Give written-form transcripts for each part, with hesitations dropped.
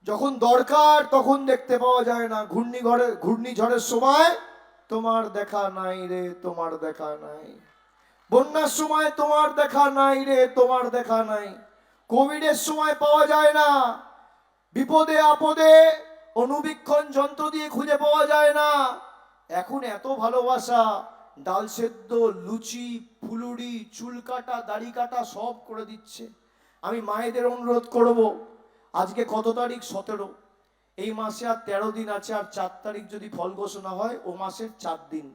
যখন দরকার তখন দেখতে পাওয়া যায় না। ঘূর্ণিঝড়ের সময় তোমার দেখা নাই রে, তোমার দেখা নাই। বন্যার সময় তোমার দেখা নাই রে, তোমার দেখা নাই। কোভিডের সময় পাওয়া যায় না, বিপদে আপদে অনুবীক্ষণ যন্ত্র দিয়ে খুঁজে পাওয়া যায় না। এখন এত ভালোবাসা, ডাল সেদ্ধ, লুচি, ফুলুরি, চুল কাটা, দাড়ি কাটা সব করে দিচ্ছে। আমি মায়েদের অনুরোধ করব, আজকে কত তারিখ? 17। এই মাসে আর 13 দিন আছে, আর 4 তারিখ যদি ফল ঘোষণা হয় ও মাসের 4 দিন,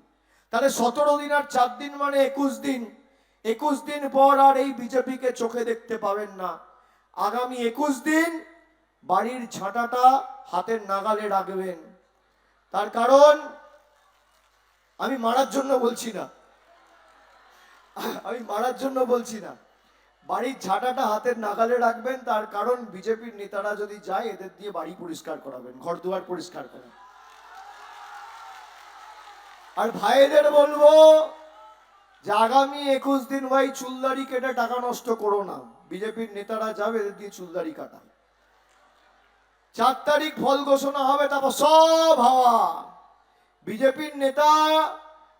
তাহলে 17 দিন আর 4 দিন মানে 21 দিন। 21 দিন পর আর এই বিজেপিকে চোখে দেখতে পাবেন না। আগামী 21 দিন বাড়ির ঝাঁটাটা হাতের নাগালে রাখবেন। তার কারণ আমি মারার জন্য বলছি না, আমি মারার জন্য বলছি না। বাড়ির ঝাঁটাটা হাতের নাগালে রাখবেন। তার কারণ বিজেপির নেতারা যদি যায়, এদের দিয়ে বাড়ি পরিষ্কার করাবেন, ঘর দুয়ার পরিষ্কার করেন। আর ভাইদের বলবো যে আগামী 21 দিন ভাই চুলদাড়ি কেটে টাকা নষ্ট করো না। বিজেপির নেতারা যাবে, এদের দিয়ে চুলদাড়ি কাটা। 4 তারিখ ফল ঘোষণা হবে, তারপর সব হাওয়া। বিজেপির নেতা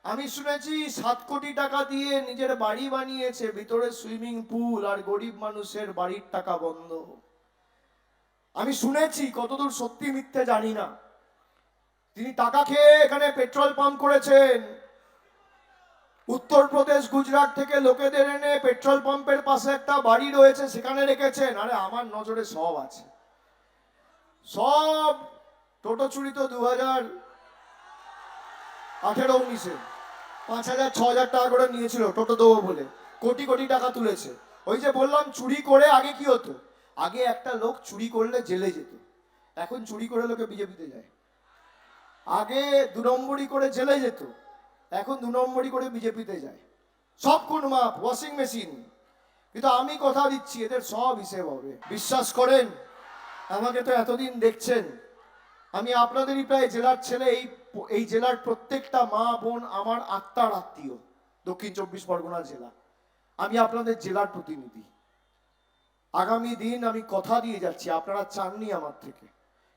আমি শুনেছি 7 কোটি টাকা দিয়ে নিজের বাড়ি বানিয়েছে, ভিতরে সুইমিং পুল, আর গরিব মানুষের বাড়ির টাকা বন্ধ। আমি শুনেছি, কতদূর সত্যি মিথ্যে জানি না। তিনি টাকা খেয়ে এখানে পেট্রোল পাম্প করেছেন। উত্তরপ্রদেশ, গুজরাট থেকে লোকেদের এনে পেট্রোল পাম্পের পাশে একটা বাড়ি রয়েছে, সেখানে রেখেছেন। আরে আমার নজরে সব আছে। সব টোটো চুরি তো 2018-19-এ 5,000 6,000 টাকা করে নিয়েছিল টোটো দেবো বলে, কোটি কোটি টাকা তুলেছে। ওই যে বললাম চুরি করে, আগে কি হতো? আগে একটা লোক চুরি করলে জেলে যেত, এখন চুরি করে লোকে বিজেপিতে যায়। আগে 2 নম্বরই করে জেলে যেত, এখন 2 নম্বরই করে বিজেপিতে যায়। সব কোন মাপ, ওয়াশিং মেশিন। কিন্তু আমি কথা দিচ্ছি, এদের সব হিসেব হবে। বিশ্বাস করেন, আমাকে তো এতদিন দেখছেন, আমি আপনাদেরই প্রায় জেলার ছেলে। এই জেলার প্রত্যেকটা মা বোন আমার আত্মার আত্মীয়। দক্ষিণ 24 পরগনা জেলা, আমি আপনাদের জেলার প্রতিনিধি। আগামী দিন আমি কথা দিয়ে যাচ্ছি, আপনারা চাননি আমার থেকে,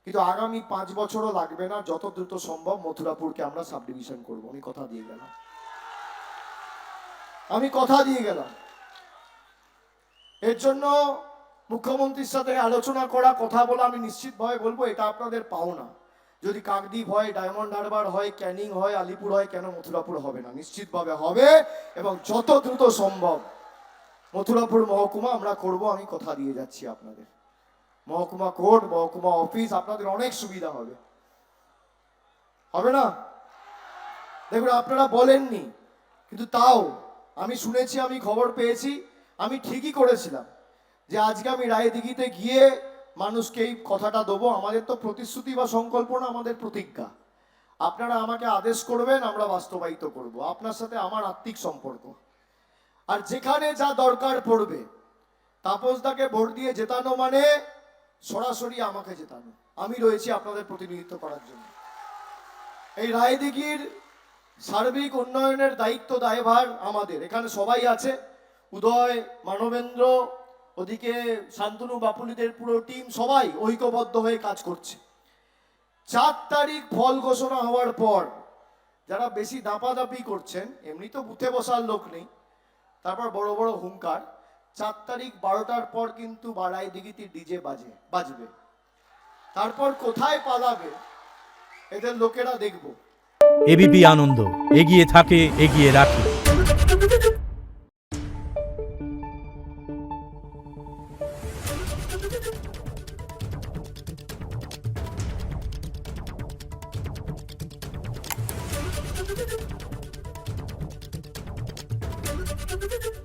কিন্তু আগামী 5 বছরও লাগবে না, যত দ্রুত সম্ভব মথুরাপুরকে আমরা সাব ডিভিশন করবো। আমি কথা দিয়ে গেলাম, আমি কথা দিয়ে গেলাম। এর জন্য মুখ্যমন্ত্রীর সাথে আলোচনা করা, কথা বলা, আমি নিশ্চিতভাবে বলবো এটা আপনাদের পাওনা। যদি কাকদ্বীপ হয়, ডায়মন্ড হারবার হয়, ক্যানিং হয়, আলিপুর হয়, কেন মথুরাপুর হবে না? নিশ্চিতভাবে হবে, এবং যত দ্রুত সম্ভব মথুরাপুর মহকুমা আমরা করব। আমি কথা দিয়ে যাচ্ছি আপনাদের। মহকুমা কোর্ট, মহকুমা অফিস, আপনাদের অনেক সুবিধা হবে। হবে না? দেখুন, আপনারা বলেননি, কিন্তু তাও আমি শুনেছি, আমি খবর পেয়েছি। আমি ঠিকই করেছিলাম যে আজকে আমি রায়দিঘিতে গিয়ে মানুষকে এই কথাটা দেবো। আমাদের তো প্রতিশ্রুতি বা সংকল্প না, আমাদের প্রতিজ্ঞা। আপনারা আমাকে আদেশ করবেন, আমরা বাস্তবায়িত করব। আপনার সাথে আমার আত্মিক সম্পর্ক। আর যেখানে যা দরকার পড়বে, তাপসদাকে ভোট দিয়ে জেতানো মানে সরাসরি আমাকে জেতানো। আমি রয়েছি আপনাদের প্রতিনিধিত্ব করার জন্য। এই রায়দিঘির সার্বিক উন্নয়নের দায়িত্ব, দায়ভার আমাদের। এখানে সবাই আছে, উদয়, মানবেন্দ্র, ওদিকে শান্তনু, বাপুলিদের পুরো টিম, সবাই ঐক্যবদ্ধ হয়ে কাজ করছে। 4 তারিখ ফল ঘোষণা হওয়ার পর যারা বেশি দাপাদাপি করছেন, এমনি তো বুথে বসার লোক নেই, তারপর বড় বড় হুঙ্কার, 4 তারিখ 12টার পর কিন্তু রায়দিঘিতে ডিজে বাজবে। তারপর কোথায় পালাবে এদের লোকেরা দেখবো। এবিপি আনন্দ, এগিয়ে থাকে, এগিয়ে রাখে। Thank you.